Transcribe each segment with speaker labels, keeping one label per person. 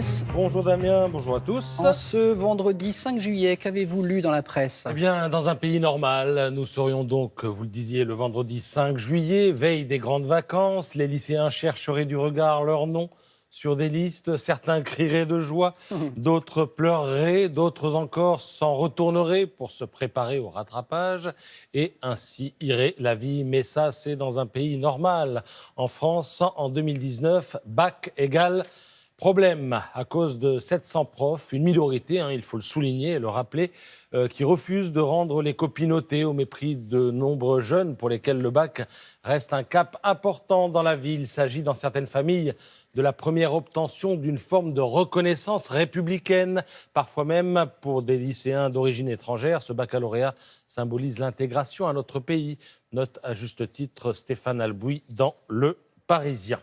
Speaker 1: Fabrice.
Speaker 2: Bonjour Damien, bonjour à tous.
Speaker 1: En ce vendredi 5 juillet, qu'avez-vous lu dans la presse?
Speaker 2: Eh bien, dans un pays normal, nous serions donc, vous le disiez, le vendredi 5 juillet, veille des grandes vacances. Les lycéens chercheraient du regard leur nom sur des listes. Certains crieraient de joie, d'autres pleureraient, d'autres encore s'en retourneraient pour se préparer au rattrapage. Et ainsi irait la vie. Mais ça, c'est dans un pays normal. En France, en 2019, bac égale problème à cause de 700 profs, une minorité, il faut le souligner et le rappeler, qui refusent de rendre les copies notées au mépris de nombreux jeunes pour lesquels le bac reste un cap important dans la vie. Il s'agit dans certaines familles de la première obtention d'une forme de reconnaissance républicaine. Parfois même, pour des lycéens d'origine étrangère, ce baccalauréat symbolise l'intégration à notre pays. Note à juste titre Stéphane Albouy dans Le Parisien.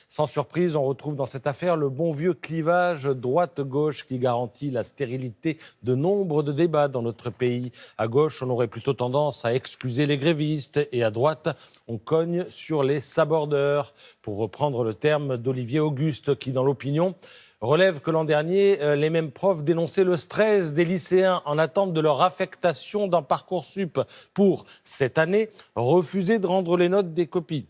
Speaker 2: Sans surprise, on retrouve dans cette affaire le bon vieux clivage droite-gauche qui garantit la stérilité de nombre de débats dans notre pays. À gauche, on aurait plutôt tendance à excuser les grévistes et à droite, on cogne sur les sabordeurs, pour reprendre le terme d'Olivier Auguste qui, dans l'opinion, relève que l'an dernier, les mêmes profs dénonçaient le stress des lycéens en attente de leur affectation dans Parcoursup pour, cette année, refuser de rendre les notes des copies.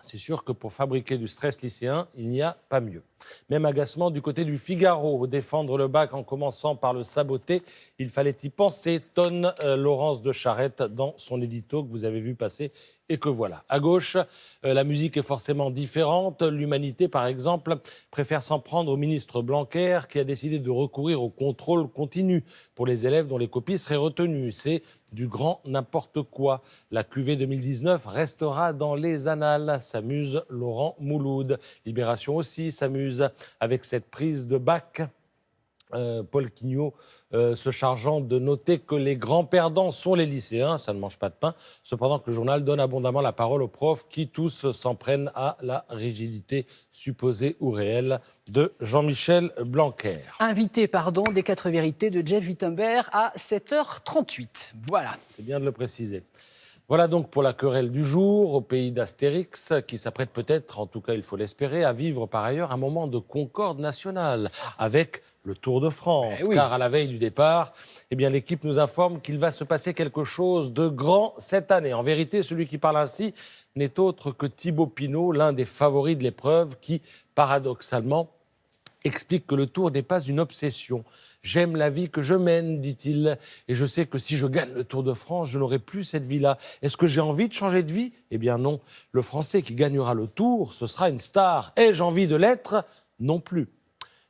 Speaker 2: C'est sûr que pour fabriquer du stress lycéen, il n'y a pas mieux. Même agacement du côté du Figaro. Défendre le bac en commençant par le saboter, il fallait y penser, tonne Laurence de Charette dans son édito que vous avez vu passer et que voilà. À gauche, la musique est forcément différente. L'Humanité, par exemple, préfère s'en prendre au ministre Blanquer qui a décidé de recourir au contrôle continu pour les élèves dont les copies seraient retenues. C'est du grand n'importe quoi. La cuvée 2019 restera dans les annales, s'amuse Laurent Mouloud. Libération aussi s'amuse avec cette prise de bac. Paul Quignot se chargeant de noter que les grands perdants sont les lycéens, ça ne mange pas de pain, cependant que le journal donne abondamment la parole aux profs qui tous s'en prennent à la rigidité supposée ou réelle de Jean-Michel Blanquer.
Speaker 1: Invité, des 4 vérités de Jeff Wittenberg à 7h38. Voilà.
Speaker 2: C'est bien de le préciser. Voilà donc pour la querelle du jour, au pays d'Astérix, qui s'apprête peut-être, en tout cas il faut l'espérer, à vivre par ailleurs un moment de concorde nationale avec le Tour de France. Oui. Car à la veille du départ, l'équipe nous informe qu'il va se passer quelque chose de grand cette année. En vérité, celui qui parle ainsi n'est autre que Thibaut Pinot, l'un des favoris de l'épreuve, qui, paradoxalement, explique que le Tour n'est pas une obsession. J'aime la vie que je mène, dit-il, et je sais que si je gagne le Tour de France, je n'aurai plus cette vie-là. Est-ce que j'ai envie de changer de vie? Eh bien non. Le Français qui gagnera le Tour, ce sera une star. Ai-je envie de l'être? Non plus.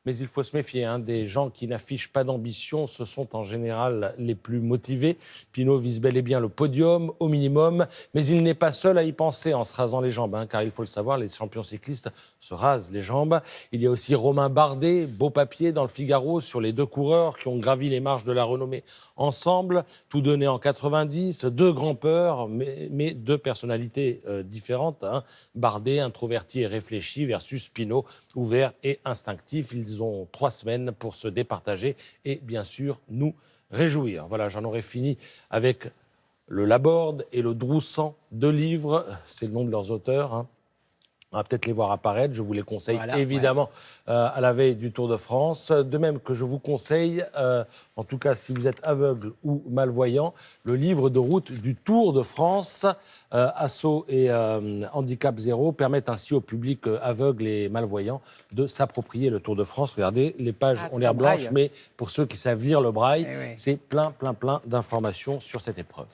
Speaker 2: Mais il faut se méfier, des gens qui n'affichent pas d'ambition, ce sont en général les plus motivés. Pinot vise bel et bien le podium, au minimum, mais il n'est pas seul à y penser en se rasant les jambes, car il faut le savoir, les champions cyclistes se rasent les jambes. Il y a aussi Romain Bardet, beau papier dans le Figaro sur les 2 coureurs qui ont gravi les marches de la renommée ensemble, tout donné en 90, 2 grands-peurs, mais 2 personnalités différentes. Bardet, introverti et réfléchi, versus Pinot, ouvert et instinctif. Ils ont 3 semaines pour se départager et bien sûr nous réjouir. Voilà, j'en aurais fini avec le Laborde et le Droussant, 2 livres, c'est le nom de leurs auteurs. On va peut-être les voir apparaître. Je vous les conseille évidemment à la veille du Tour de France. De même que je vous conseille, en tout cas si vous êtes aveugle ou malvoyant, le livre de route du Tour de France. Asso et Handicap Zéro permettent ainsi au public aveugle et malvoyant de s'approprier le Tour de France. Regardez, les pages ont l'air blanches, mais pour ceux qui savent lire le braille, c'est plein d'informations sur cette épreuve.